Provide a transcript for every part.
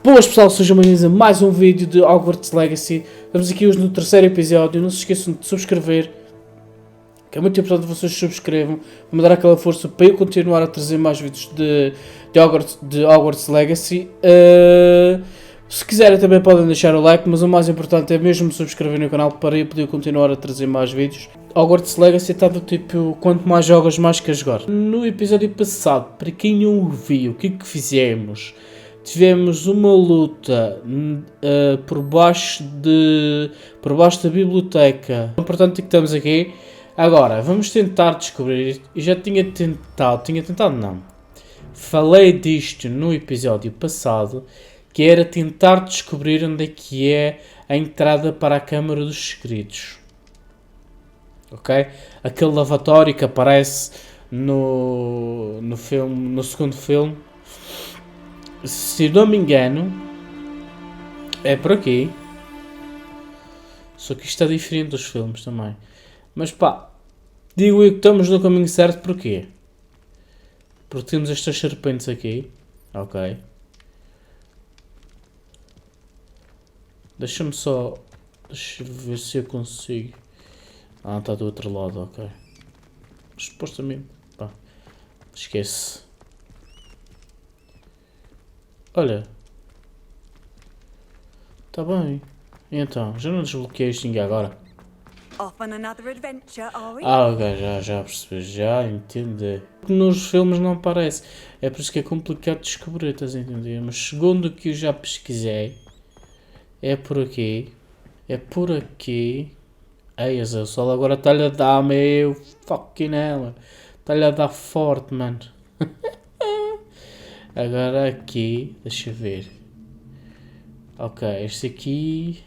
Boas pessoal, sejam bem-vindos a mais um vídeo de Hogwarts Legacy. Estamos aqui hoje no terceiro episódio, não se esqueçam de subscrever, que é muito importante que vocês subscrevam, para me dar aquela força para eu continuar a trazer mais vídeos de Hogwarts Legacy. Se quiserem também podem deixar o like, mas o mais importante é mesmo subscrever no canal para eu poder continuar a trazer mais vídeos. Hogwarts Legacy está do tipo, quanto mais jogas, mais queres jogar. No episódio passado, para quem não viu, o que é que fizemos? Tivemos uma luta por baixo da biblioteca. O importante é que estamos aqui. Agora, vamos tentar descobrir. Eu já tinha tentado não. Falei disto no episódio passado, que era tentar descobrir onde é que é a entrada para a Câmara dos Segredos. Ok? Aquele lavatório que aparece no filme, no segundo filme. Se não me engano, é por aqui. Só que isto está diferente dos filmes também. Mas pá, digo eu que estamos no caminho certo, porquê? Porque temos estas serpentes aqui. Ok. Deixa-me só... Deixa eu ver se eu consigo. Ah, está do outro lado, ok. Supostamente. Pá, esquece. Olha. Tá bem. Então, já não desbloqueei isto ainda agora. Off on another adventure, are we? Ah, ok, já percebi, já entendi. Nos filmes não aparece. É por isso que é complicado descobrir, estás a entender? Mas segundo o que eu já pesquisei, é por aqui. É por aqui. Ei, o sol agora está-lhe a dar, meu fucking hell. Está-lhe a dar forte, mano. Agora aqui, deixa eu ver. Ok, este aqui...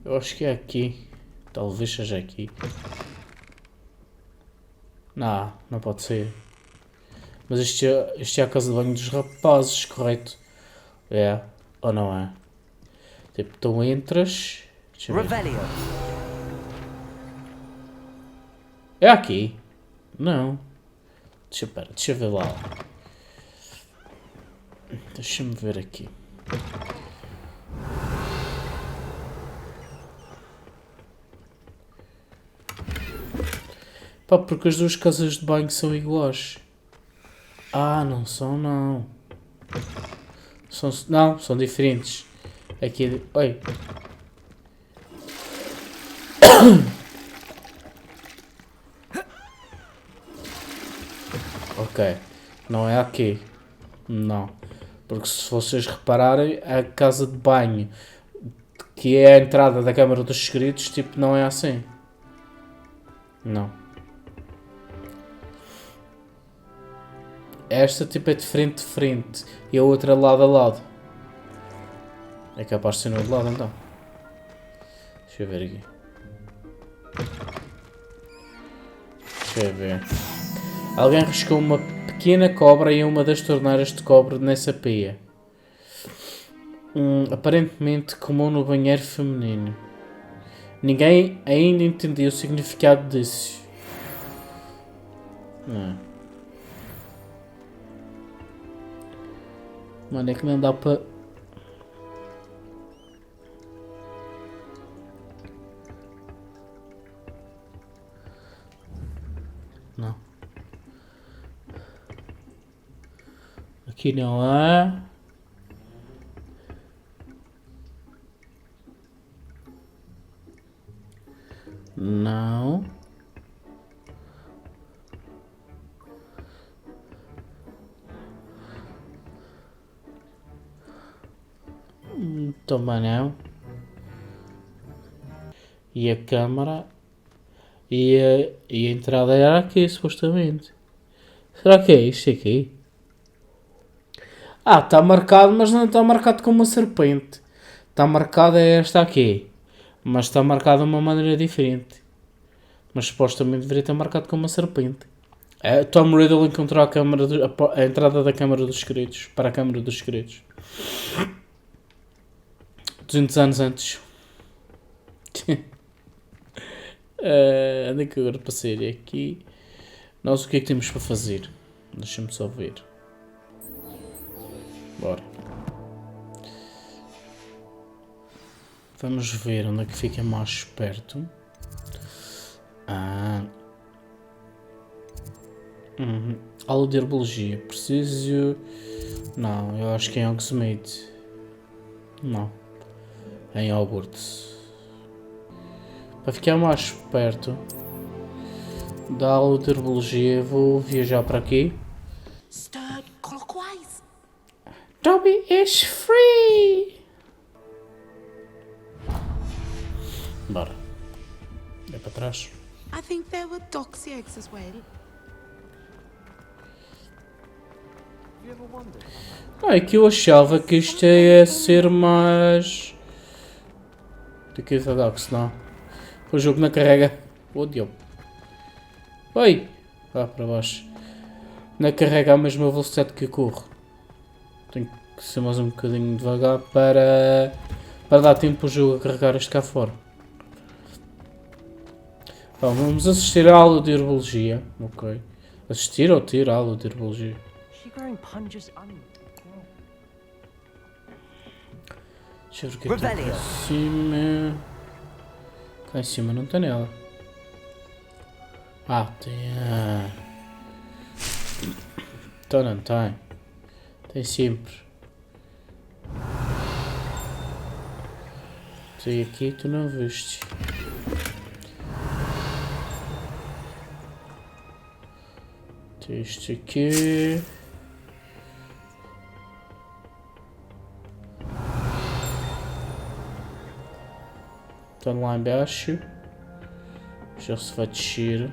Eu acho que é aqui. Talvez seja aqui. Não pode ser. Mas este é a casa de banho dos rapazes, correto? É, ou não é? Tipo, tu entras... Deixa eu ver. É aqui? Não. Deixa eu ver lá. Deixa-me ver aqui. Pá, porque as duas casas de banho são iguais. Ah, não são não. São diferentes. Aqui... Oi. Ok. Não é aqui. Não. Porque se vocês repararem, a casa de banho, que é a entrada da Câmara dos Segredos, tipo, não é assim. Não. Esta, tipo, é de frente. E a outra lado a lado. É capaz de ser no outro lado, então. Deixa eu ver aqui. Deixa eu ver. Alguém riscou uma pequena cobra em uma das torneiras de cobre nessa pia. Aparentemente comum no banheiro feminino. Ninguém ainda entendeu o significado disso. Mano, é que não dá para... Não. Aqui não há. Não. Também não. E a câmara. E a entrada era aqui, supostamente. Será que é isto aqui? Ah, está marcado, mas não está marcado com uma serpente. Está marcada é esta aqui. Mas está marcado de uma maneira diferente. Mas supostamente deveria estar marcado com uma serpente. Tom Riddle encontrou a entrada da Câmara dos Segredos. Para a Câmara dos Segredos. 200 anos antes. Anda que agora para sair aqui. Nós o que é que temos para fazer? Deixa-me só ver. Bora. Vamos ver onde é que fica mais perto. Aula de herbologia. Preciso... Não, eu acho que é em Hogsmeade. Não. É em Hogwarts. Para ficar mais perto da aula de herbologia, vou viajar para aqui. Start clockwise. Dobby is free! Bora. É para trás. I think there were doxy eggs as well. É que eu achava que isto ia ser mais... Do que o Dox, não. O jogo não carrega... Oh, diabo. Oi! Vá para baixo. Não carrega a mesma velocidade que eu corro. Tenho que ser mais um bocadinho devagar para dar tempo ao jogo a carregar este cá fora. Bom, vamos assistir à aula de herbologia. Ok. Assistir ou ter a aula de herbologia? Deixa eu ver o que é que tem cá em cima. Cá em cima não tem nada. Tem. Então não tem. Tem sempre. Tem aqui, tu não viste. Tem este aqui. Estão lá embaixo. Já se vai descer.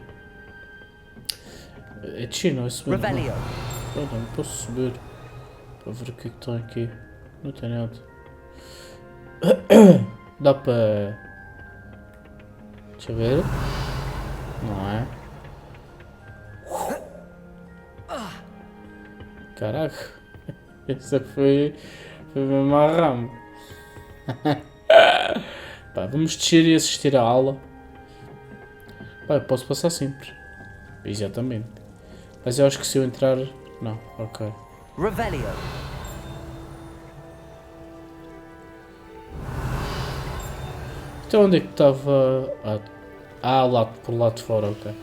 É descer, não é subir? Não posso subir. Para ver o que é que tem aqui. Não tem nada. Dá para... Deixa eu ver. Não é? Caraca. Essa foi mesmo a ramo. Pá, vamos descer e assistir à aula. Pá, eu posso passar sempre. Exatamente. Mas eu acho que se eu entrar... Não, ok. Revelio. Então onde é que estava... lá por lá de fora, ok.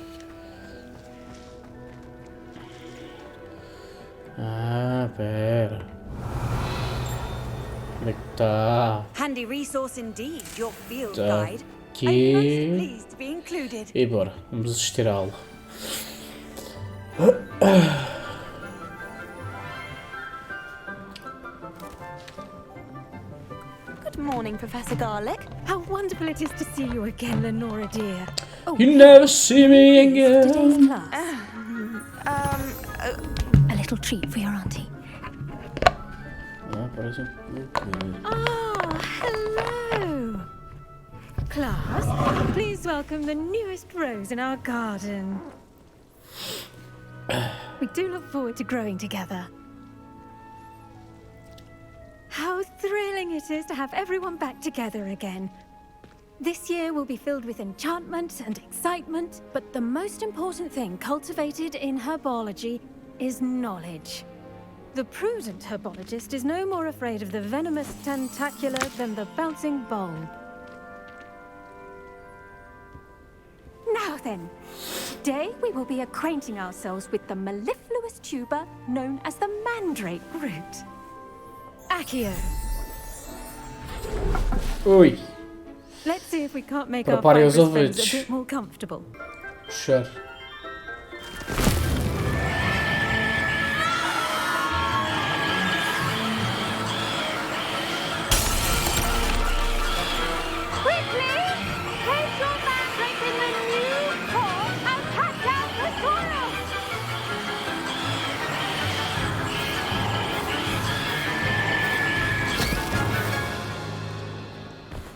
Pera. Onde é que está? Handy resource indeed, your field Tá guide. aqui. I'm most pleased to be included. E bora, vamos assistir à aula. Good morning, Professor Garlick. How wonderful it is to see you again, Lenora dear. Oh, You never see me today's again. class. A little treat for your auntie. Parece um... Oh, hello. Class, please welcome the newest rose in our garden. We do look forward to growing together. How thrilling it is to have everyone back together again. This year will be filled with enchantment and excitement, but the most important thing cultivated in herbology is knowledge. The prudent herbologist is no more afraid of the venomous tentacular than the bouncing bulb. Now then, today we will be acquainting ourselves with the mellifluous tuber known as the mandrake root. Accio. Ui. Let's see if we can't make Preparem our os fibrous friends ouvidos. a bit more comfortable. Puxar. Quickly, place your mandrake in the new core and cut down the soil.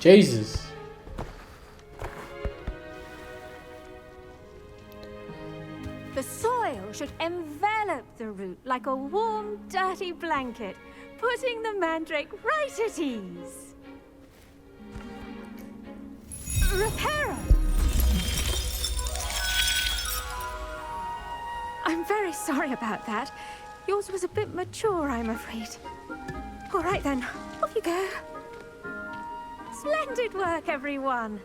Jesus. The soil should envelop the root like a warm, dirty blanket, putting the mandrake right at ease. Reparo! I'm very sorry about that. Yours was a bit mature, I'm afraid. All right then, off you go. Splendid work, everyone.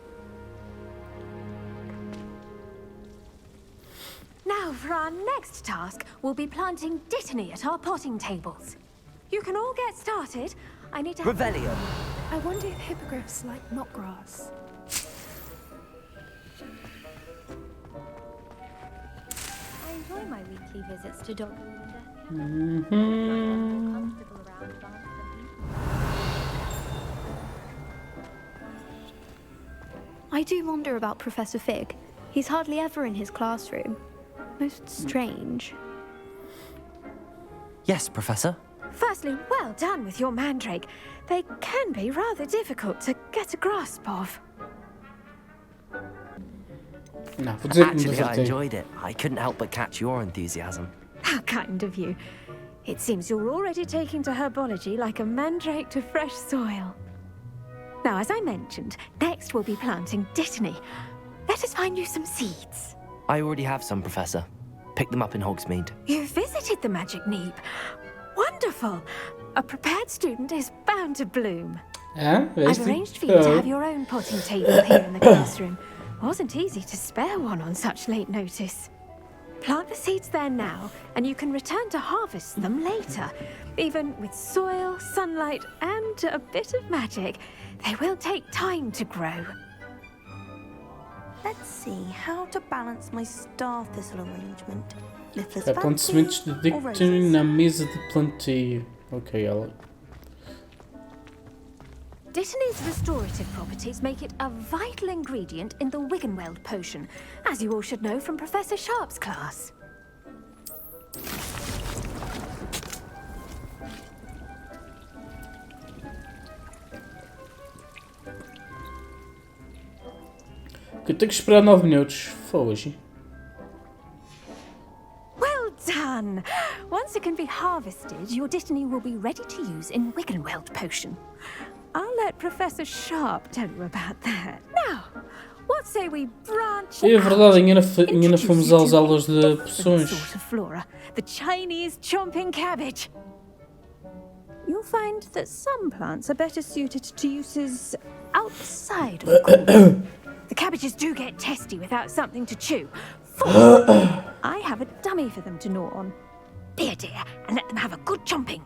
Now, for our next task, we'll be planting dittany at our potting tables. You can all get started. I need to... Revelio. I wonder if hippogriffs like knotgrass. I enjoy my weekly visits to Dr. I do wonder about Professor Fig. He's hardly ever in his classroom. Most strange. Yes, Professor. Firstly, well done with your mandrake. They can be rather difficult to get a grasp of. Não, vou dizer que me Actually, I divertei. enjoyed it. I couldn't help but catch your enthusiasm. How kind of you. It seems you're already taking to herbology like a mandrake to fresh soil. Now, as I mentioned, next we'll be planting dittany. Let us find you some seeds. I already have some, Professor. Picked them up in Hogsmeade. You visited the Magic Neep. Wonderful. A prepared student is bound to bloom. Ah, I've arranged for you to have your own potting table here in the classroom. Wasn't easy to spare one on such late notice. Plant the seeds there now, and you can return to harvest them later. Even with soil, sunlight, and a bit of magic, they will take time to grow. Let's see how to balance my star thistle arrangement. Lifters Acontecimentos de dittany na mesa de plantio. Ok, ela. Dittany's restorative properties make it a vital ingredient in the Wiggenweld potion, as you all should know from Professor Sharp's class. Eu tenho que esperar 9 minutos. Foi hoje. Well done! Once it can be harvested, your dittany will be ready to use in Wiggenweld potion. I'll let Professor Sharp tell you about that. Now, what say we branch É verdade, ainda Introduce fomos you às to aulas de a different poções. sort of flora, the Chinese chomping cabbage. You'll find that some plants are better suited to uses outside of the core. The cabbages do get testy without something to chew. I have a dummy for them to gnaw on. Be a dear and let them have a good chomping.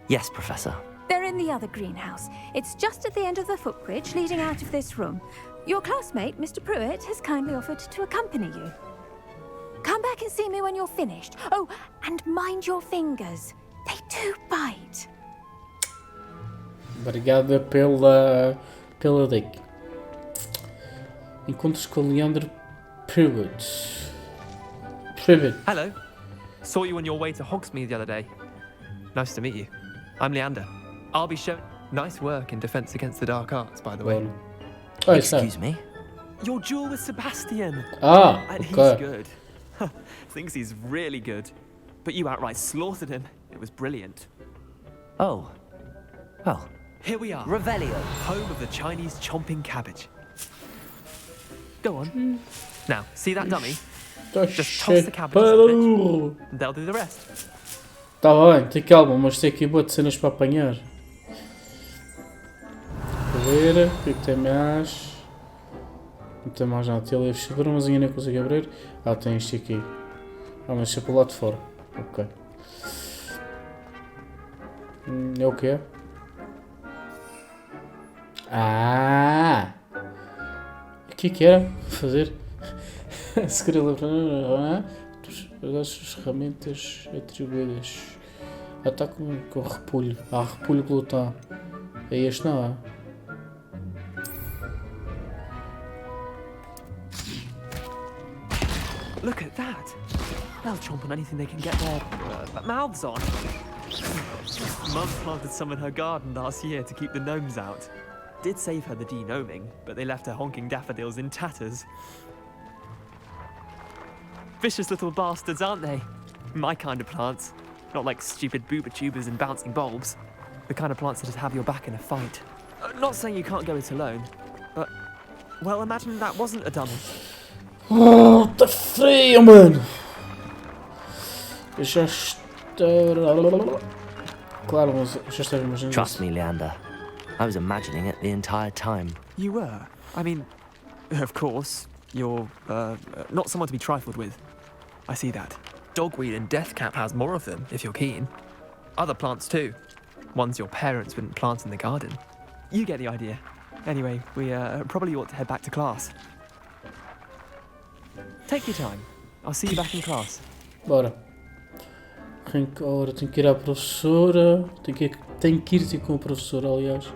Yes, Professor. They're in the other greenhouse. It's just at the end of the footbridge leading out of this room. Your classmate, Mr. Pruitt, has kindly offered to accompany you. Come back and see me when you're finished. Oh, and mind your fingers. They do bite. Obrigada pela dica. Encontros com Leandro Pruitt. Hello. Saw you on your way to Hogsmeade the other day. Nice to meet you. I'm Leander. I'll be showing... Nice work in Defense Against the Dark Arts, by the way. Bueno. Oh, isso é. Excuse me. Your duel with Sebastian. Ah, And he's ok. good. Thinks he's really good. But you outright slaughtered him. It was brilliant. Oh. Well, Here we are. Revelio. Home of the Chinese chomping cabbage. Go on. Now, see that dummy? Tá Just toss the cheio cabbages para in the burro. And they'll do the rest. Tá bem, tem calma, mas tem aqui boa de cenas para apanhar. A ver, o que é que tem mais? Não tem mais nada. Tem ali a fechadura, mas ainda não consigo abrir. Ah, tem este aqui. Ah, mas é para lá de fora. Ok. É o que é? Ah! O que era? Fazer? Se queria lembrar as ferramentas atribuídas. Ataque com repulho. Ah, repulho glutão. É este não é? Look at that. They'll chomp on anything they can get their mouths on. Mum planted some in her garden last year to keep the gnomes out. Did save her the de-gnoming, but they left her honking daffodils in tatters. Vicious little bastards, aren't they? My kind of plants. Not like stupid booba tubers and bouncing bulbs. The kind of plants that just have your back in a fight. Not saying you can't go it alone, but... Well, imagine that wasn't a dummy. Oh, tá frio, mano! Eu já estou... Claro, mas já estava imaginando Trust isso. me, Leander. I was imagining it the entire time. You were? I mean, of course, you're, not someone to be trifled with. I see that. Dogweed and deathcap has more of them, if you're keen. Other plants too. Ones your parents wouldn't plant in the garden. You get the idea. Anyway, we probably ought to head back to class. Take your time. I'll see you back in class. Bora. Ora, tenho que ir à professora. Tenho que ir ter com a professora, aliás.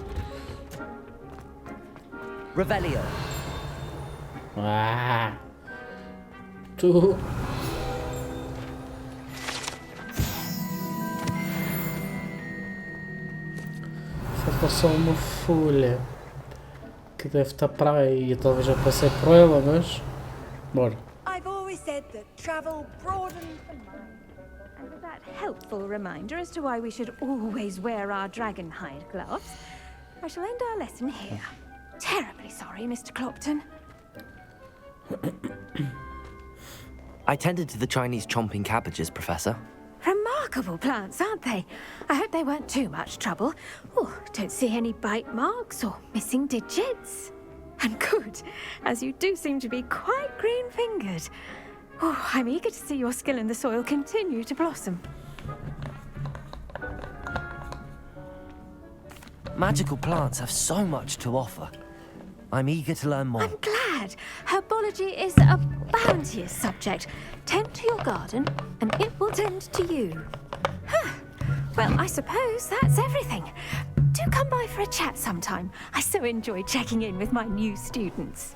Revelio. Tu. Falta só uma folha. Que deve estar para aí. Eu talvez já passei por ela, mas... Bora. I've always said that travel broadens the mind. And with that helpful reminder as to why we should always wear our dragon hide gloves, I shall end our lesson here. Terribly sorry, Mr. Clopton. I tended to the Chinese chomping cabbages, Professor. Remarkable plants, aren't they? I hope they weren't too much trouble. Oh, don't see any bite marks or missing digits. And good, as you do seem to be quite green-fingered. Oh, I'm eager to see your skill in the soil continue to blossom. Magical plants have so much to offer. I'm eager to learn more. I'm glad. Herbology is a bounteous subject. Tend to your garden, and it will tend to you. Huh. Well, I suppose that's everything. Do come by for a chat sometime. I so enjoy checking in with my new students.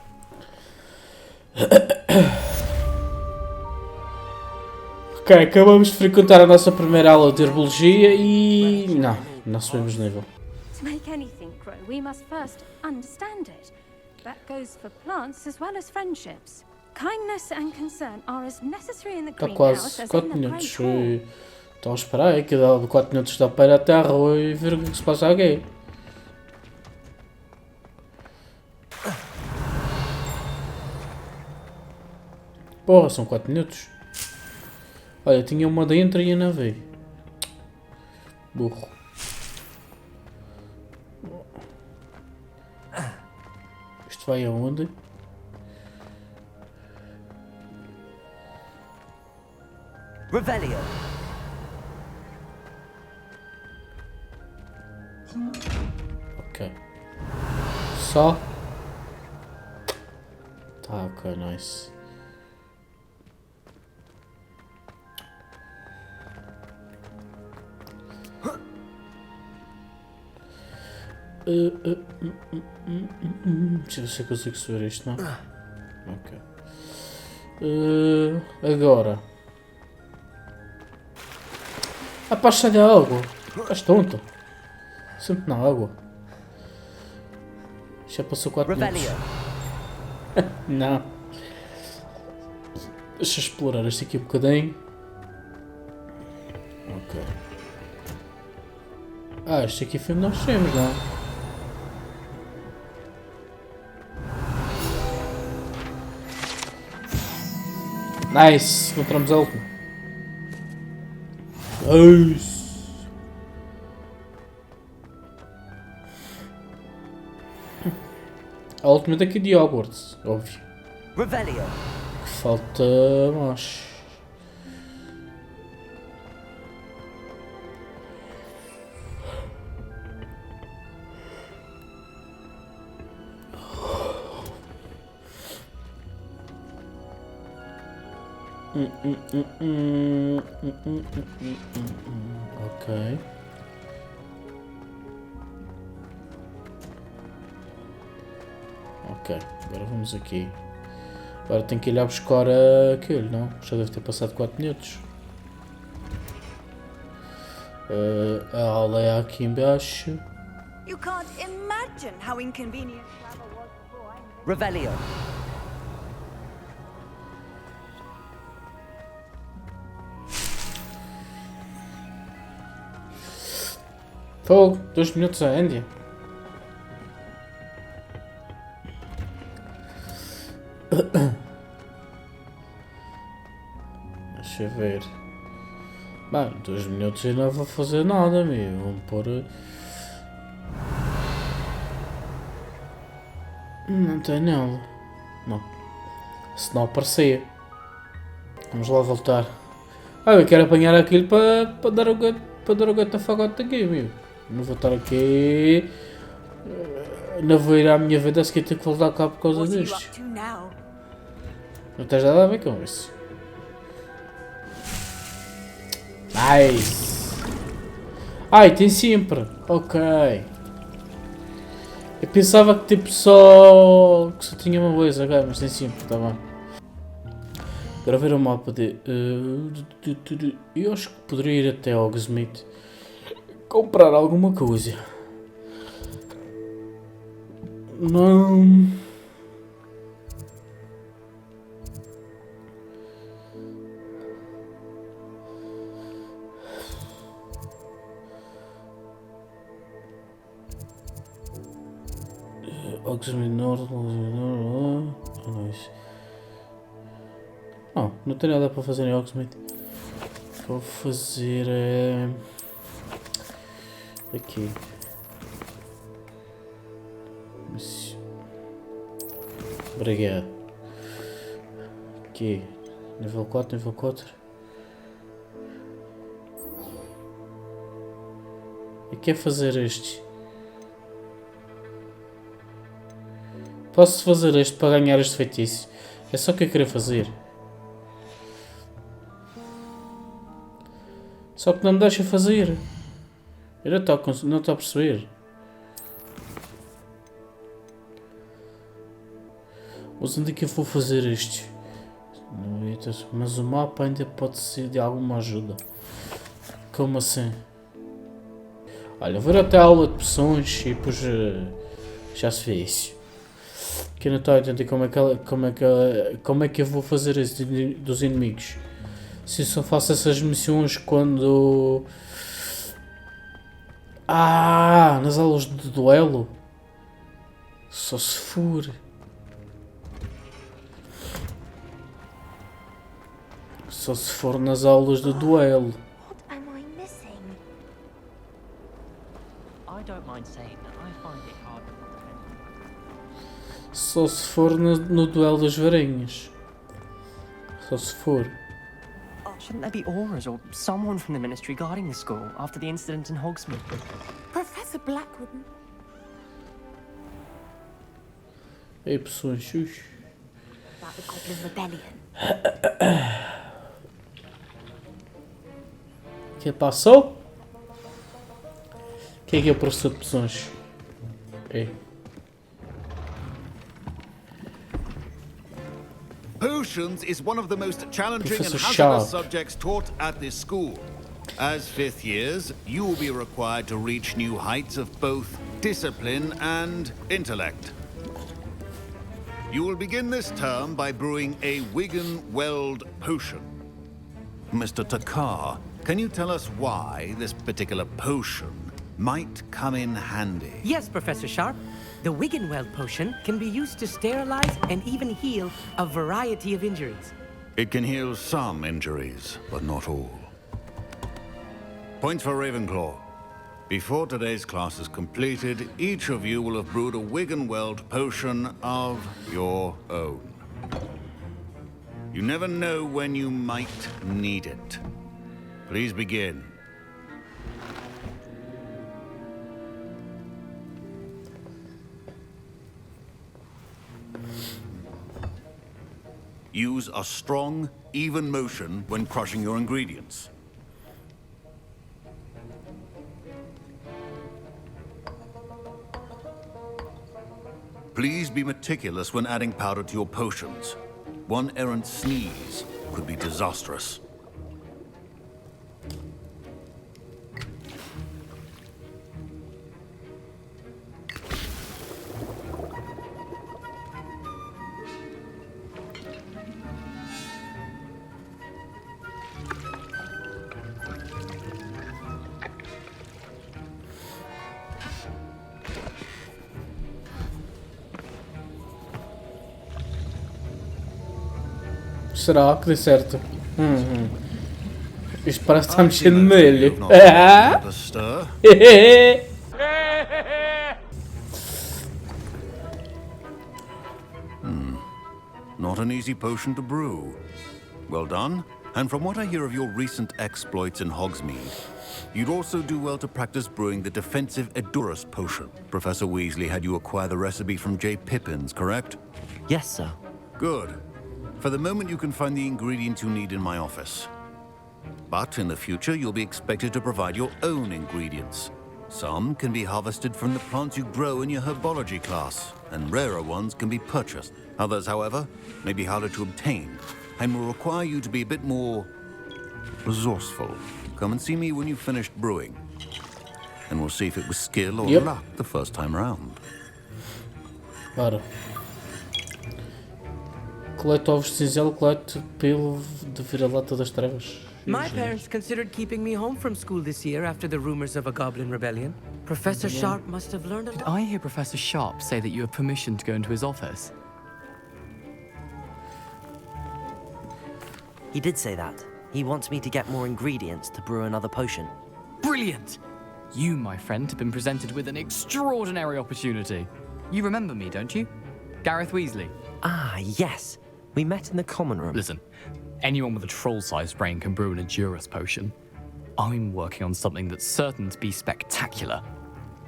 Ok, acabamos de frequentar a nossa primeira aula de herbologia e... Não subimos nível. To make anything grow, we must first understand it. That goes for plants as well as friendships. Kindness and concern are as necessary in the Está greenhouse quase as 4 in the minutos. great hall. Então esperar aí que dá 4 minutos dá para ir à terra e ver o que se passa aqui. Porra, são 4 minutos. Olha, tinha uma dentro e eu não vi. Burro. Isto vai aonde? Revelio. Ok. Só. Tá, ok, nice. Deixa eu ver se eu consigo subir isto, não? Ok. Agora. Rapaz, sai da água. Estás tonto. Sempre na água. Já passou 4 minutos. Não. Deixa eu explorar este aqui um bocadinho. Ok. Este aqui foi onde nós temos, não? Nice! Encontramos a última. Nice! A última daqui de Hogwarts, óbvio. Revelio. Falta mais. Ok. Ok, agora vamos aqui. Agora tenho que ir lá buscar aquele, não? Já deve ter passado 4 minutos. A aula é aqui embaixo. You can't imagine how inconvenient travel was before I invented Revelio. Fogo, 2 minutos a Índia. Deixa eu ver. Bem, 2 minutos e não vou fazer nada, meu. Vamos pôr... Não tem nada. Não. Se não aparecia. Vamos lá voltar. Eu quero apanhar aquilo para dar o gato a fagote daqui, meu. Não vou estar aqui... Não vou ir à minha vida, se ter que voltar cá por causa disto. Não tens nada a ver com isso. Nice. Ai, tem sempre. Ok. Eu pensava que tipo só tinha uma coisa, ok, mas tem sempre, tá bem. Agora ver o mapa de... eu acho que poderia ir até Hogsmeade comprar alguma coisa. Não... Hogsmeade Norte... Não tem nada para fazer em Hogsmeade. Vou fazer... aqui. Obrigado. Aqui. Nível 4, nível 4. E quer fazer este? Posso fazer este para ganhar este feitiço? É só o que eu queria fazer. Só que não me deixa fazer. Eu não estou a perceber. Mas onde é que eu vou fazer isto? Mas o mapa ainda pode ser de alguma ajuda. Como assim? Olha, vou até a aula de poções e depois já se vê isso. Que eu não estou a entender como é que eu vou fazer isso dos inimigos. Se eu só faço essas missões quando... nas aulas de duelo? Só se for. Só se for nas aulas de duelo. What am I missing? I don't mind saying that I find it hard to comprehend. Só se for no duelo das varinhas. Só se for. Shouldn't there be auras or someone from the ministry guarding the school after the incident in Hogsmeade? Professor Blackwood. Ei, pessoas, xux. About the Goblin Rebellion. Que passou? Quem é que é o professor de poções? Ei. Potions is one of the most challenging and Professor hazardous Sharp. subjects taught at this school. As 5th years, you will be required to reach new heights of both discipline and intellect. You will begin this term by brewing a Wigan-Weld potion. Mr. Takar, can you tell us why this particular potion might come in handy? Yes, Professor Sharp. The Wiggenweld potion can be used to sterilize and even heal a variety of injuries. It can heal some injuries, but not all. Points for Ravenclaw. Before today's class is completed, each of you will have brewed a Wiggenweld potion of your own. You never know when you might need it. Please begin. Use a strong, even motion when crushing your ingredients. Please be meticulous when adding powder to your potions. One errant sneeze could be disastrous. Será que dê certo? Isto parece que está I see mexendo most of you nele. have not had a stir. Not an easy potion to brew. Well done. And from what I hear of your recent exploits in Hogsmeade, you'd also do well to practice brewing the defensive Edurus potion. Professor Weasley had you acquire the recipe from J. Pippins, correct? Yes, sir. Good. For the moment, you can find the ingredients you need in my office. But in the future, you'll be expected to provide your own ingredients. Some can be harvested from the plants you grow in your herbology class, and rarer ones can be purchased. Others, however, may be harder to obtain, and will require you to be a bit more resourceful. Come and see me when you've finished brewing, and we'll see if it was skill or luck the first time round. Ora. Colete ovos de cinzelo, colete pelo de vira-lata das trevas. My parents considered keeping me home from school this year after the rumors of a goblin rebellion. Professor Sharp must have learned a lot. Did I hear Professor Sharp say that you have permission to go into his office? He did say that. He wants me to get more ingredients to brew another potion. Brilliant! You, my friend, have been presented with an extraordinary opportunity. You remember me, don't you? Gareth Weasley. Ah, yes. We met in the common room. Listen, anyone with a troll-sized brain can brew an Edurus potion. I'm working on something that's certain to be spectacular.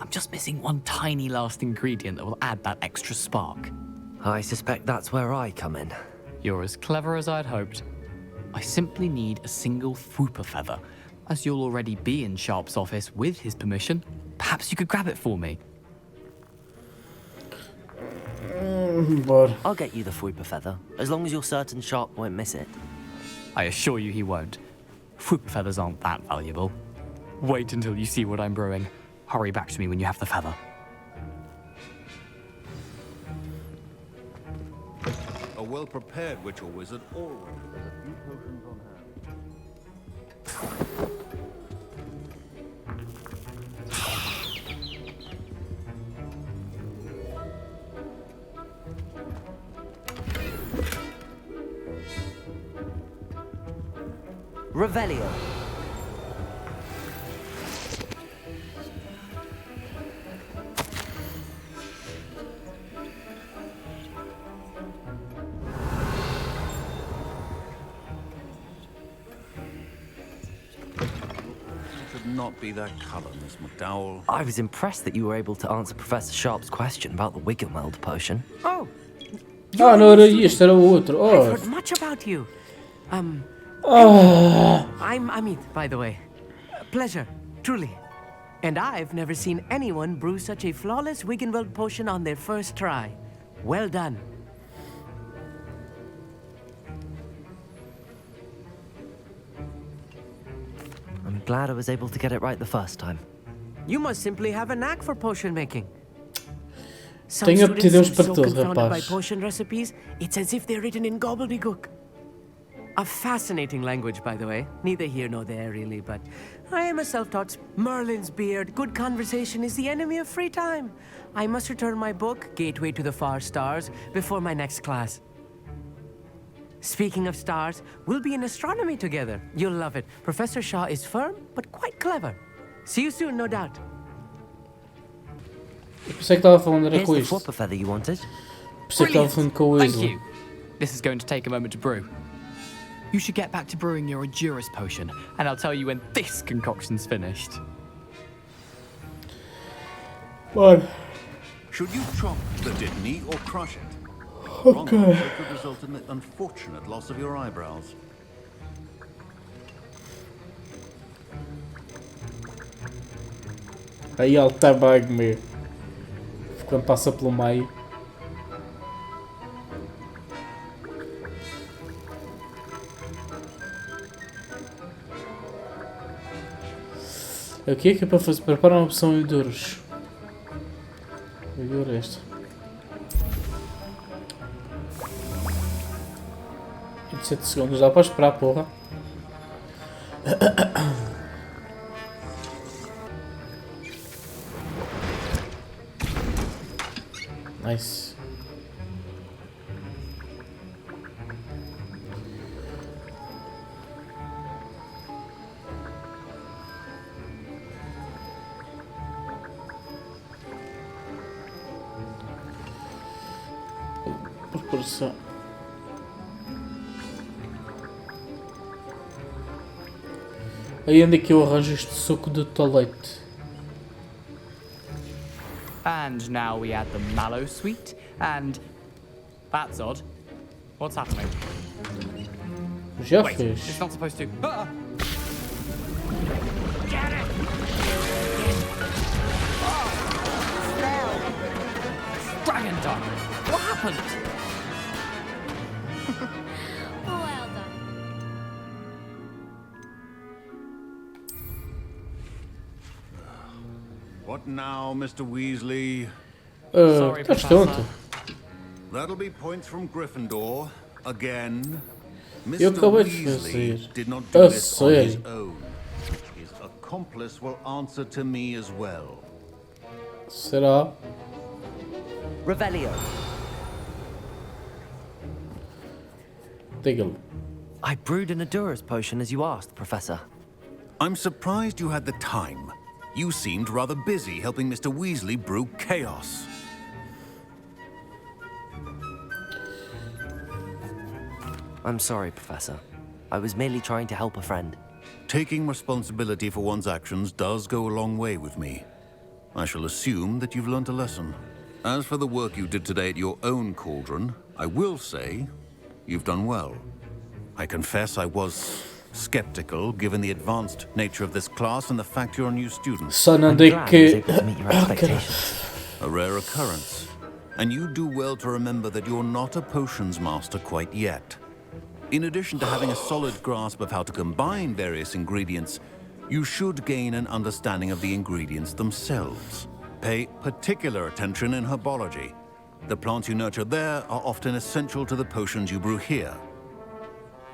I'm just missing one tiny last ingredient that will add that extra spark. I suspect that's where I come in. You're as clever as I'd hoped. I simply need a single Fwooper feather. As you'll already be in Sharp's office with his permission, perhaps you could grab it for me. Bora. I'll get you the Fwooper feather, as long as you're certain Sharp won't miss it. I assure you he won't. Fwooper feathers aren't that valuable. Wait until you see what I'm brewing. Hurry back to me when you have the feather. A well-prepared witch or wizard always has a few potions on hand. Revelio. Should not be that colour, Miss McDowell. I was impressed that you were able to answer Professor Sharp's question about the Wiggenweld potion. Oh. Ah, não era isto, era o outro. I've Oh. heard much about you. I'm Amit, by the way. Pleasure, truly. And I've never seen anyone brew such a flawless Wiggenweld potion on their first try. Well done. I'm glad I was able to get it right the first time. You must simply have a knack for potion making. Some Tenho students aptidões seem para so tudo, confounded by rapaz. potion recipes, it's as if they're written in gobbledygook. A fascinating language, by the way. Neither here nor there, really, but I am a self-taught Merlin's beard. Good conversation is the enemy of free time. I must return my book, Gateway to the Far Stars, before my next class. Speaking of stars, we'll be in astronomy together. You'll love it. Professor Shaw is firm, but quite clever. See you soon, no doubt. Eu pensei que estava falando era Here's com the isto. Fwooper feather you wanted. Pensei que estava falando com o Thank Weasley. you. This is going to take a moment to brew. You should get back to brewing your Edurus potion, and I'll tell you when this concoction's finished. Bora. Should you chop the Dittany or crush it? Wrong answer could result in the unfortunate loss of your eyebrows. Aí ele está bem, meu. Quando passa pelo meio. O que é para fazer? Preparar uma opção em duros. Agora esta. 27 segundos, dá para esperar, porra. Nice. Preparação. Aí onde é que eu arranjo este suco de tolete? And now we add the mallow sweet, and that's odd. What's happening? Já Wait, fez. it's not supposed to. Get it! Dragon Dog! What happened? Well done. What now, Mr. Weasley? Sorry, Estás Professor. tonto? That'll be points from Gryffindor. Again. Eu Mr. acabei de Weasley fazer. did not do A this on his sério? own. His accomplice will answer to me as well. Será? Revelio. Diga-lhe. I brewed an Adura's potion as you asked, Professor. I'm surprised you had the time. You seemed rather busy helping Mr. Weasley brew chaos. I'm sorry, Professor. I was merely trying to help a friend. Taking responsibility for one's actions does go a long way with me. I shall assume that you've learnt a lesson. As for the work you did today at your own cauldron, I will say you've done well. I confess I was skeptical given the advanced nature of this class and the fact you're a new student. Só não I'm digo glad I was que. able to meet your expectations. A rare occurrence. And you do well to remember that you're not a potions master quite yet. In addition to having a solid grasp of how to combine various ingredients, you should gain an understanding of the ingredients themselves. Pay particular attention in herbology. The plants you nurture there are often essential to the potions you brew here.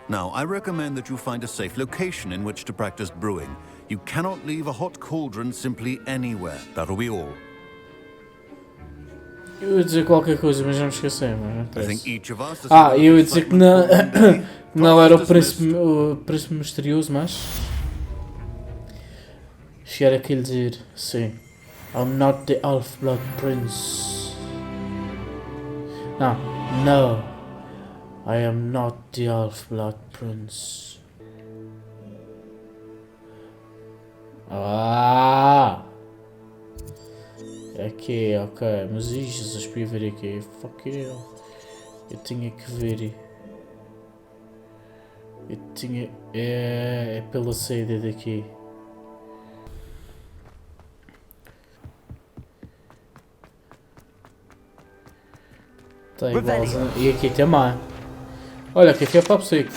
Now, I recommend that you find a safe location in which to practice brewing. You cannot leave a hot cauldron simply anywhere. That'll be all. Eu ia dizer qualquer coisa, mas já me esqueci. Mas não I interessa. think each of us has Ah, eu ia dizer que não, excitement não era o dismissed. príncipe misterioso, mas. Chegar aqui e dizer: sim, I'm not the Half-Blood Prince. Não, no, I am not the Half-Blood Prince. Ah! Aqui, ok, mas Jesus, para ver aqui, fuck you. Eu tinha que ver. Eu tinha. É pela saída daqui. Tá igualzinho. E aqui também. Olha, aqui é papo seco.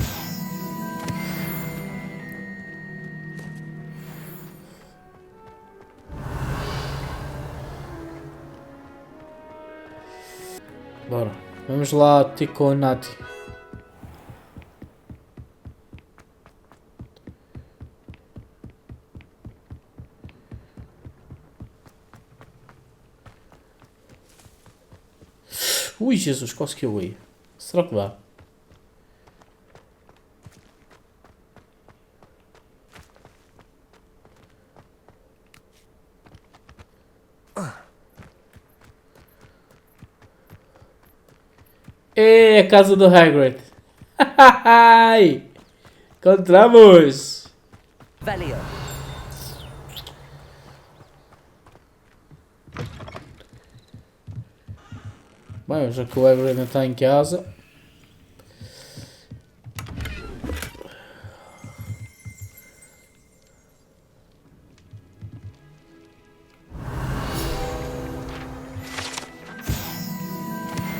Bora. Vamos lá, Tico Nati. Ui, Jesus, quase que eu ia. Será que dá? É a casa do Hagrid. Encontramos! Revelio. Bem, já que o Hagrid ainda está em casa.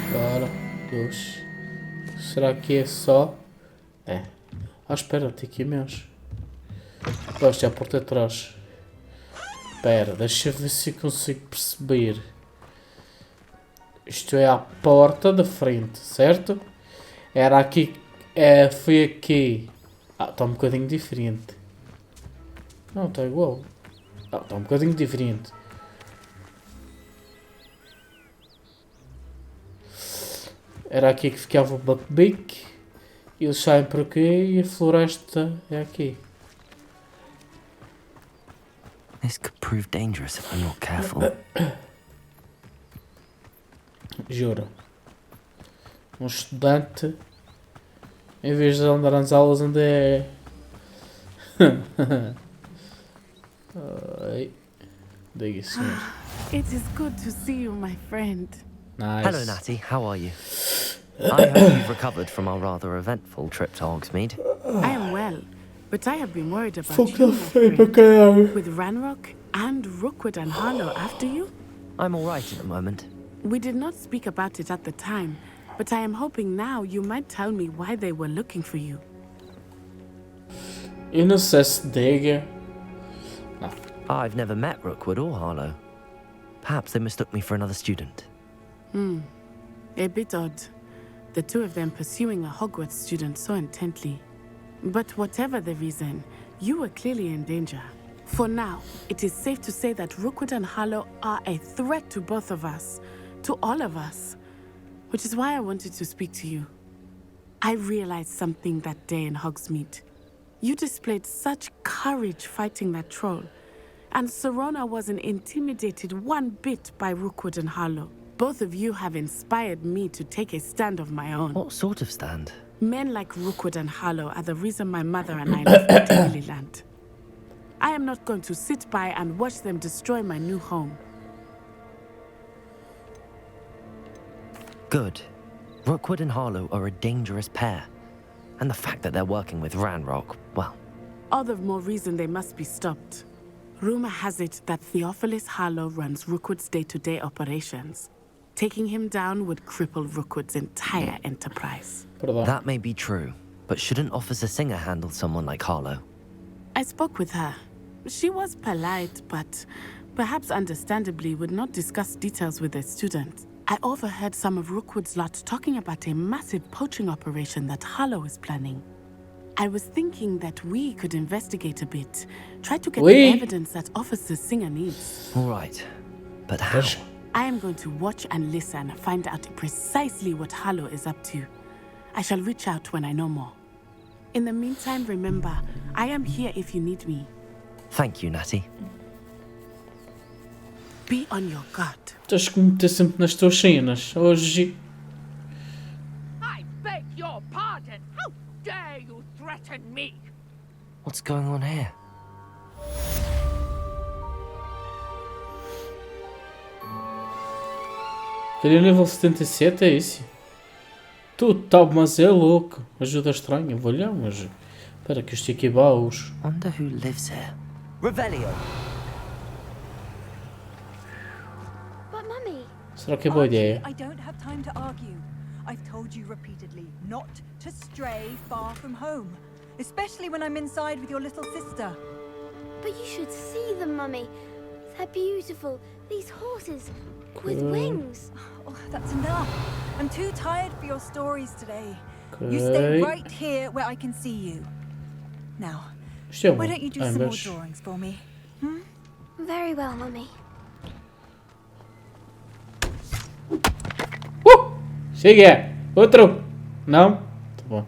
Agora, dois. Será que é só? É. Ah, espera, tem aqui menos. Gosto é a porta de trás. Espera, deixa eu ver se eu consigo perceber. Isto é a porta da frente, certo? Era aqui, foi aqui. Ah, está um bocadinho diferente. Não, está igual. Ah, está um bocadinho diferente. Era aqui que ficava o Buckbeak. Eles saem por aqui e a floresta é aqui. This could prove dangerous if I'm not careful. Juro. Um estudante, em vez de andar nas aulas, anda é... Ai. Diga, senhor. It is good to see you, my friend. Nice. Hello, Natty. How are you? I hope you've recovered from our rather eventful trip to Hogsmeade. I am well, but I have been worried about Fuck you, the my feet, friend. okay. With Ranrock and Rookwood and Harlow after you? I'm all right at the moment. We did not speak about it at the time, but I am hoping now you might tell me why they were looking for you. Eu não sei se diga. Não. I've never met Rookwood or Harlow. Perhaps they mistook me for another student. A bit odd. The two of them pursuing a Hogwarts student so intently. But whatever the reason, you were clearly in danger. For now, it is safe to say that Rookwood and Harlow are a threat to both of us. To all of us. Which is why I wanted to speak to you. I realized something that day in Hogsmeade. You displayed such courage fighting that troll. And Serona wasn't intimidated one bit by Rookwood and Harlow. Both of you have inspired me to take a stand of my own. What sort of stand? Men like Rookwood and Harlow are the reason my mother and I left Lilyland. I am not going to sit by and watch them destroy my new home. Good. Rookwood and Harlow are a dangerous pair. And the fact that they're working with Ranrock, well... All the more reason they must be stopped. Rumor has it that Theophilus Harlow runs Rookwood's day-to-day operations. Taking him down would cripple Rookwood's entire enterprise. That may be true, but shouldn't Officer Singer handle someone like Harlow? I spoke with her. She was polite, but perhaps understandably would not discuss details with a student. I overheard some of Rookwood's lot talking about a massive poaching operation that Harlow is planning. I was thinking that we could investigate a bit. Try to get the evidence that Officer Singer needs. All right. But how? I am going to watch and listen, find out precisely what Harlow is up to. I shall reach out when I know more. In the meantime, remember, I am here if you need me. Thank you, Natty. Be on your guard. Tens que me meter sempre nas tuas cenas. Hoje... I beg your pardon. How dare you threaten me? What's going on here? Queria nível 77, é isso? Tu tá, mas é louco. Ajuda estranha, vou olhar, mas... Espera que isto aqui baús. Wonder who lives here. Revelio. But Mummy... Será que é boa ideia? I don't have time to argue. I've told you repeatedly not to stray far from home. Especially when I'm inside with your little sister. But you should see them, Mummy. They're beautiful. These horses with wings. Oh, that's enough. I'm too tired for your stories today. You stay right here where I can see you. Now, why don't you do some more drawings for me? Very well, Mummy. Chega! Outro! Não? Tá bom.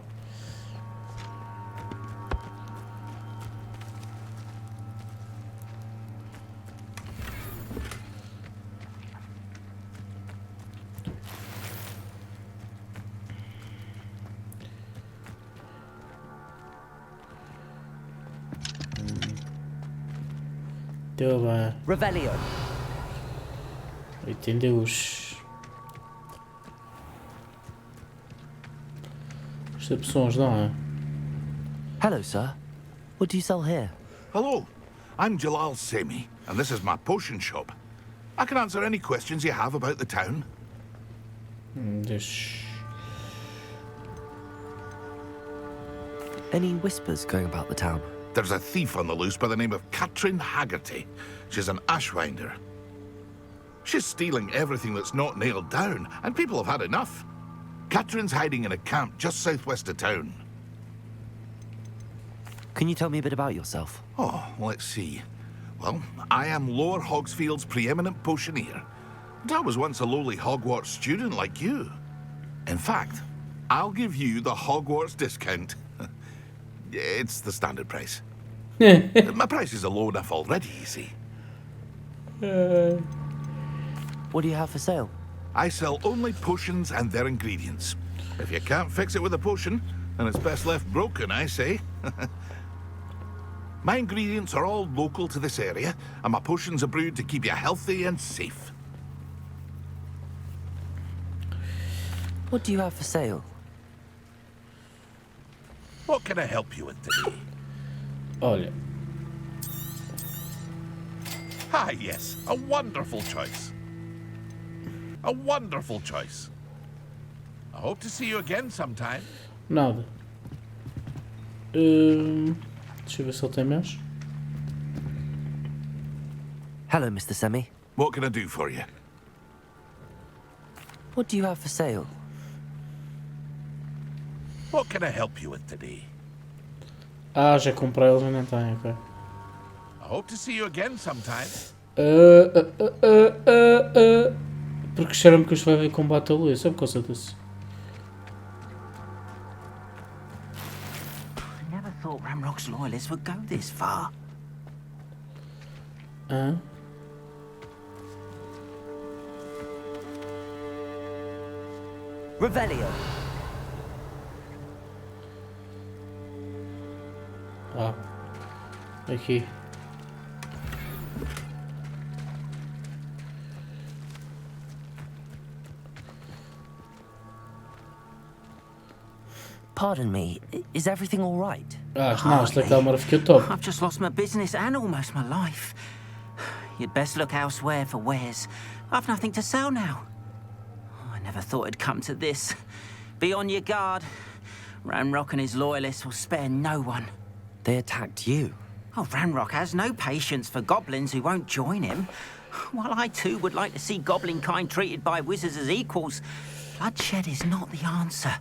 Deu bem. Revelio. 82. Isto é pessoas, não é? Hello, sir. What do you sell here? Hello, I'm Jalal Semi, and this is my potion shop. I can answer any questions you have about the town. Any whispers going about the town? There's a thief on the loose by the name of Katrin Haggerty. She's an ashwinder. She's stealing everything that's not nailed down, and people have had enough. Katrin's hiding in a camp just southwest of town. Can you tell me a bit about yourself? Oh, let's see. Well, I am Lower Hogsfield's preeminent potioneer. And I was once a lowly Hogwarts student like you. In fact, I'll give you the Hogwarts discount. It's the standard price. My prices are low enough already, you see. What do you have for sale? I sell only potions and their ingredients. If you can't fix it with a potion, then it's best left broken, I say. My ingredients are all local to this area, and my potions are brewed to keep you healthy and safe. What do you have for sale? What can I help you with today? Olha. Ah, yes, a wonderful choice. A wonderful choice. I hope to see you again sometime. Nada. Deixa eu ver se ele tem mais. Hello, Mr. Semi. What can I do for you? What do you have for sale? What can I help you with today? Ah, já comprei, ele já não tem, ok. I hope to see you again sometime. Porque cheira-me que isto vai haver combate a luz, é por causa disso. I never thought Ramrock's loyalists would go this far. Revelio. Ah, aqui. Pardon me, is everything all right? Não, esta câmara fica top. I've just lost my business and almost my life. You'd best look elsewhere for wares. I've nothing to sell now. I never thought it'd come to this. Be on your guard. Ranrock and his loyalists will spare no one. They attacked you? Oh, Ranrock has no patience for goblins who won't join him. While I too would like to see goblin kind treated by wizards as equals, bloodshed is not the answer.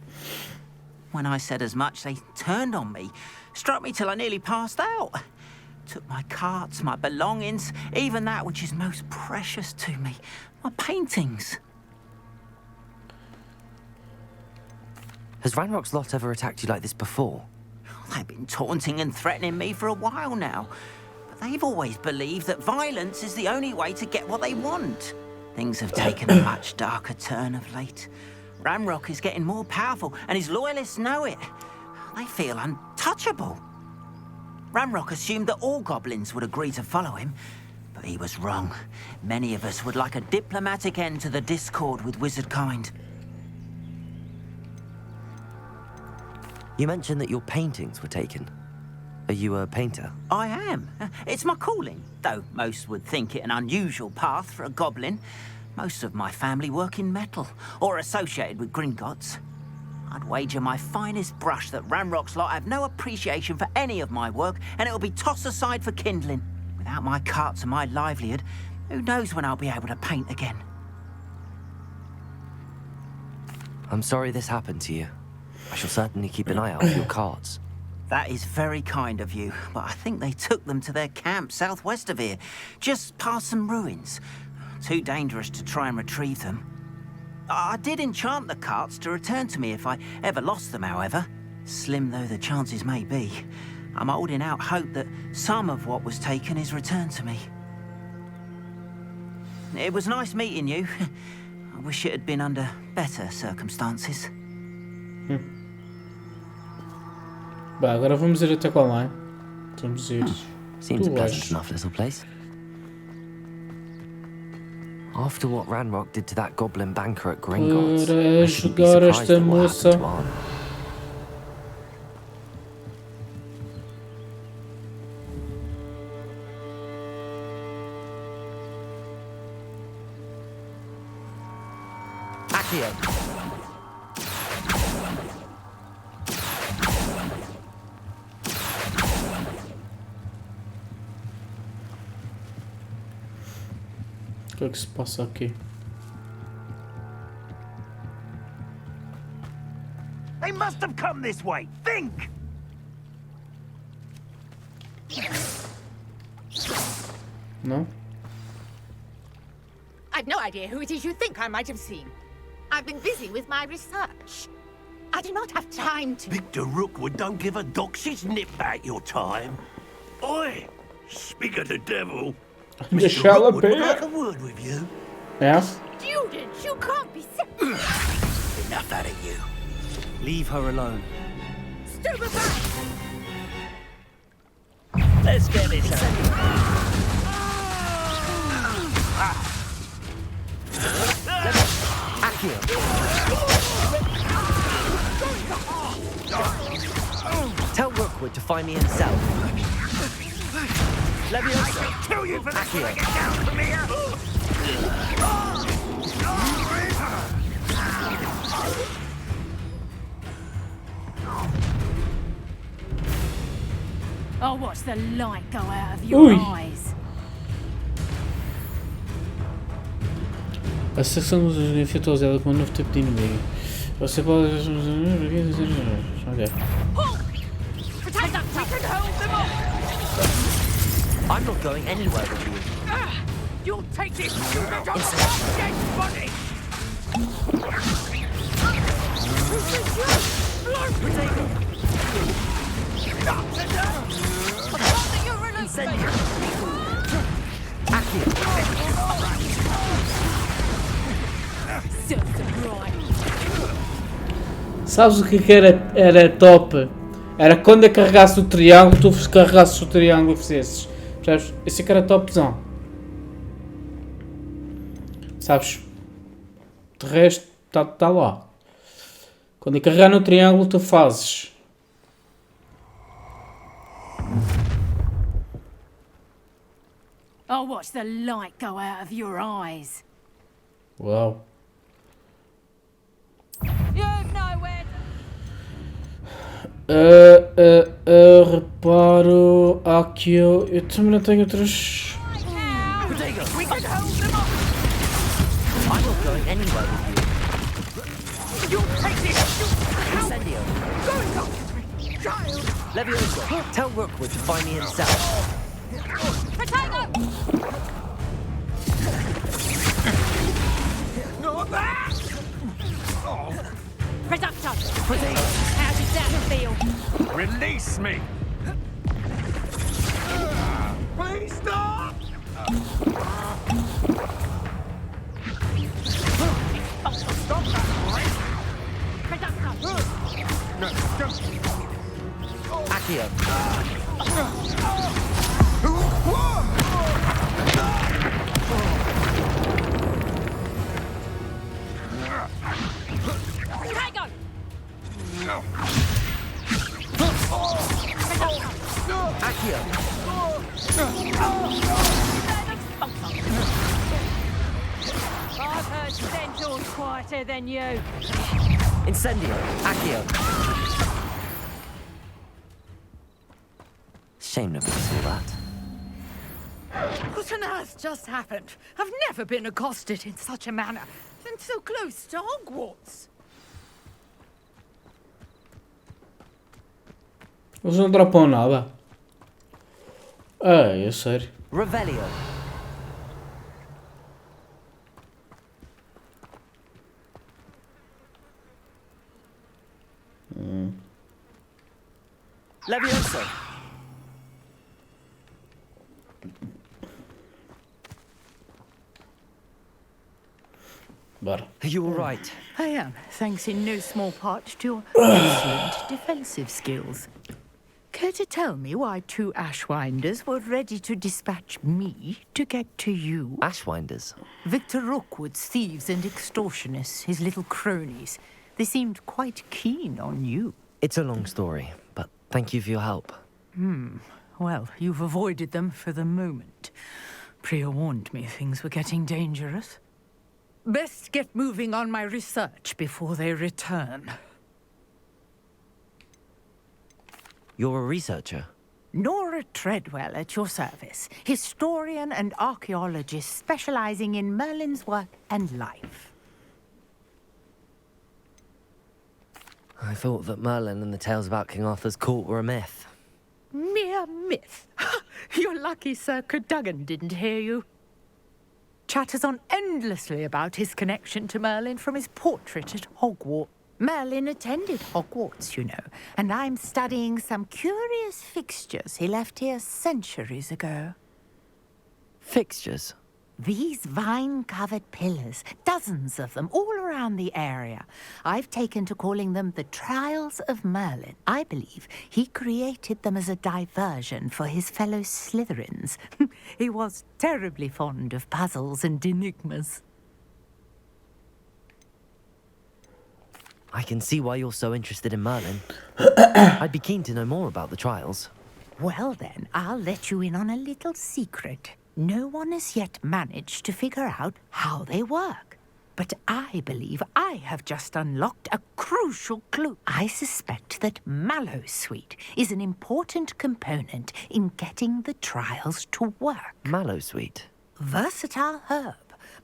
When I said as much, they turned on me, struck me till I nearly passed out. Took my carts, my belongings, even that which is most precious to me, my paintings. Has Ranrock's lot ever attacked you like this before? They've been taunting and threatening me for a while now. But they've always believed that violence is the only way to get what they want. Things have taken a much darker turn of late. Ranrock is getting more powerful, and his loyalists know it. They feel untouchable. Ranrock assumed that all goblins would agree to follow him, but he was wrong. Many of us would like a diplomatic end to the discord with wizard kind. You mentioned that your paintings were taken. Are you a painter? I am. It's my calling, though most would think it an unusual path for a goblin. Most of my family work in metal, or associated with Gringotts. I'd wager my finest brush that Ranrock's lot have no appreciation for any of my work, and it'll be tossed aside for kindling. Without my carts and my livelihood, who knows when I'll be able to paint again? I'm sorry this happened to you. I shall certainly keep an eye out for your carts. That is very kind of you, but I think they took them to their camp southwest of here, just past some ruins. Too dangerous to try and retrieve them. I did enchant the carts to return to me if I ever lost them, however. Slim though the chances may be, I'm holding out hope that some of what was taken is returned to me. It was nice meeting you. I wish it had been under better circumstances. Bah, agora vamos ir até qual lá? Vamos ir. Seems a pleasant enough little place. After what Ranrock did to that goblin banker at Gringotts, I shouldn't be surprised at what happened to Arn. Accio. O que é que se passa aqui? They must have come this way. Think! Não? I've no idea who it is you think I might have seen. I've been busy with my research. I do not have time to... Victor Rookwood don't give a doxy's nip back your time. Oi! Speak of the devil. Deixa ela Rookwood would like ver. a word with you. É? Students, you can't be... Enough out of you. Leave her alone. Stupefy! Let's get this Tell Rookwood to find me himself. I kill you for this when I get down from here! I'll watch the light go out of your eyes. A secção dos infectados ela com um novo tipo de inimigo. Você pode. Ok. I'm not going anywhere with you. You'll take this student on dead body! Sabes o que era top? Era quando eu carregasse o triângulo, tu carregasses o triângulo e fizesses. Percebes? Esse aqui era topzão. Sabes? De resto, tá lá. Quando eu carregar no triângulo, tu fazes. I'll watch the light go out of your eyes. Uau. Reparo aqui eu também não tenho outros. I'm not going anywhere with you. Incendio. Levioso. Tell Rookwood to find me himself. Producto! How did that feel? Release me! Please stop! Stop that, boy! No, don't. Accio. I've heard Centaur's quieter than you. Incendio. Accio. Shame nobody saw that. What on earth just happened? I've never been accosted in such a manner, and so close to Hogwarts. Eles não dropam nada. É sério. Revelio. Levioso. Bora. Are you all right? I am, thanks in no small part to your excellent defensive skills. Care to tell me why two Ashwinders were ready to dispatch me to get to you? Ashwinders? Victor Rookwood's thieves and extortionists, his little cronies. They seemed quite keen on you. It's a long story, but thank you for your help. Well, you've avoided them for the moment. Priya warned me things were getting dangerous. Best get moving on my research before they return. You're a researcher? Nora Treadwell at your service. Historian and archaeologist specializing in Merlin's work and life. I thought that Merlin and the tales about King Arthur's court were a myth. Mere myth. You're lucky Sir Cadogan didn't hear you. Chatters on endlessly about his connection to Merlin from his portrait at Hogwarts. Merlin attended Hogwarts, you know, and I'm studying some curious fixtures he left here centuries ago. Fixtures? These vine-covered pillars, dozens of them, all around the area. I've taken to calling them the Trials of Merlin. I believe he created them as a diversion for his fellow Slytherins. He was terribly fond of puzzles and enigmas. I can see why you're so interested in Merlin. I'd be keen to know more about the trials. Well then, I'll let you in on a little secret. No one has yet managed to figure out how they work. But I believe I have just unlocked a crucial clue. I suspect that Mallowsweet is an important component in getting the trials to work. Mallowsweet? Versatile herb.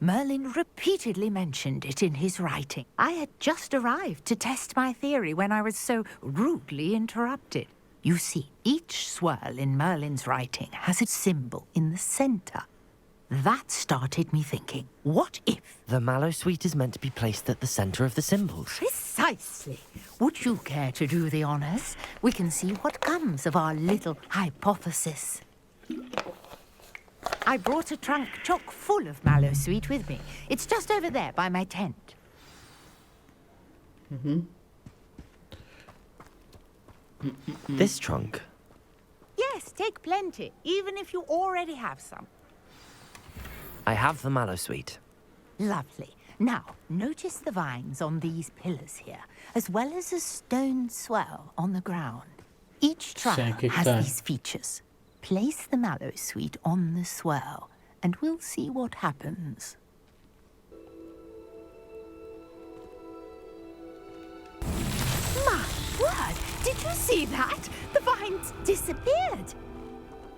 Merlin repeatedly mentioned it in his writing. I had just arrived to test my theory when I was so rudely interrupted. You see, each swirl in Merlin's writing has a symbol in the center. That started me thinking, what if... The Mallowsweet is meant to be placed at the center of the symbols. Precisely. Would you care to do the honors? We can see what comes of our little hypothesis. I brought a trunk chock full of Mallowsweet with me. It's just over there by my tent. This trunk? Yes, take plenty, even if you already have some. I have the Mallowsweet. Lovely. Now, notice the vines on these pillars here, as well as a stone swell on the ground. Each trial has these features. Place the Mallowsweet on the swirl, and we'll see what happens. My word! Did you see that? The vines disappeared.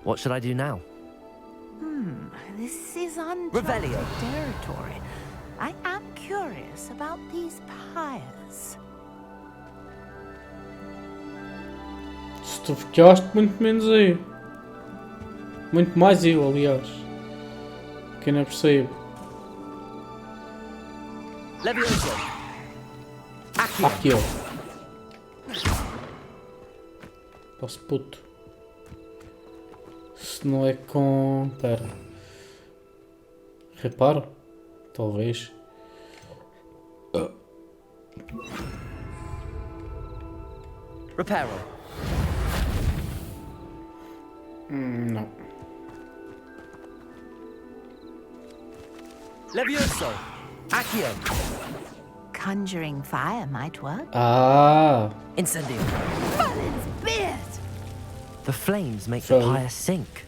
What should I do now? This is uncharted territory. I am curious about these pyres. Se tu ficaste muito menos aí. Muito mais eu, aliás. Que eu não percebo. Aqui, ó. Posso puto. Se não é com... Pera. Reparo? Talvez. Reparo. Não. Levioso. Accio. Conjuring fire might work. Ah. Incendio. Merlin's beard! The flames make the pyre sink.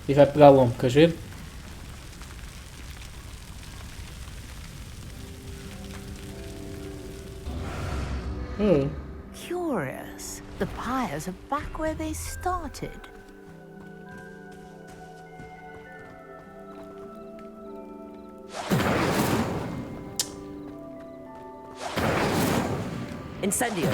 E vai pegar lombo, queres ver? Curious. The pyres are back where they started. Incendio.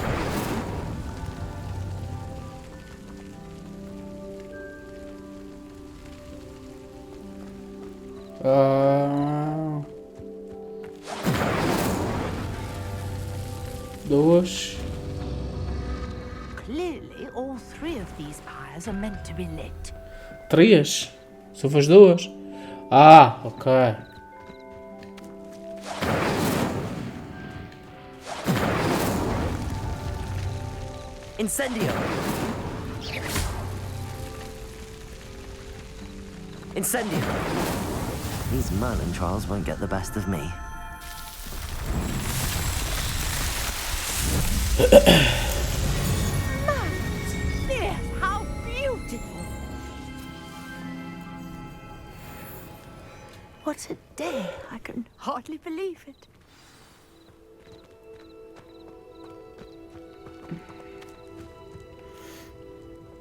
Duas. Clearly, all three of these pyres are meant to be lit. Três? Só faz duas? Ah, ok. Incendio. Incendio. These Merlin trials won't get the best of me. Yes, how beautiful! What a day! I can hardly believe it.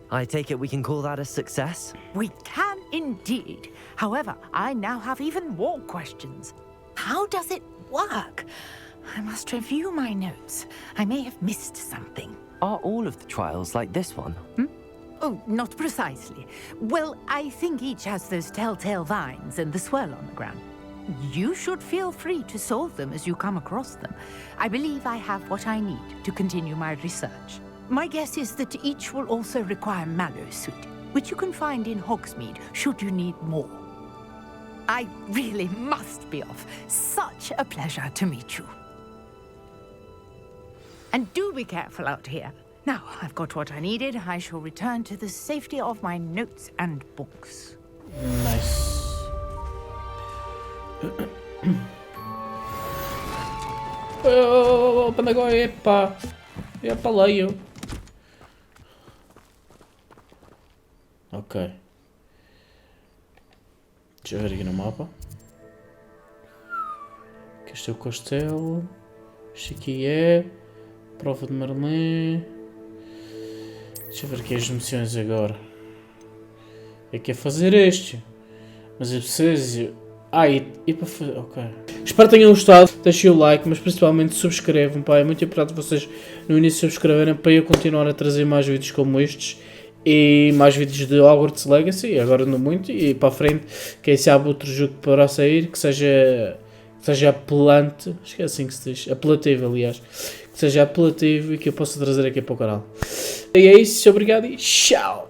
I take it we can call that a success? We can indeed. However, I now have even more questions. How does it work? I must review my notes. I may have missed something. Are all of the trials like this one? Oh, not precisely. Well, I think each has those telltale vines and the swirl on the ground. You should feel free to solve them as you come across them. I believe I have what I need to continue my research. My guess is that each will also require Mallowsweet, which you can find in Hogsmeade should you need more. I really must be off. Such a pleasure to meet you. And do be careful out here. Now, I've got what I needed. I shall return to the safety of my notes and books. Nice. Oh, agora, epa. Epa, leio. Ok. Deixa eu ver aqui no mapa. Aqui este é o castelo. Isto aqui é... Prova de Merlin. Deixa eu ver aqui as missões agora. É que é fazer este. Mas eu preciso... e para fazer... Ok. Espero que tenham gostado. Deixem o like, mas principalmente subscrevam. Pá, é muito importante vocês no início subscreverem para eu continuar a trazer mais vídeos como estes. E mais vídeos de Hogwarts Legacy. Agora não muito. E para a frente, quem sabe outro jogo que poderá sair. Que seja apelante. Acho que é assim que se diz. Apelativo, aliás. Que seja apelativo e que eu possa trazer aqui para o canal. E é isso. Obrigado e tchau.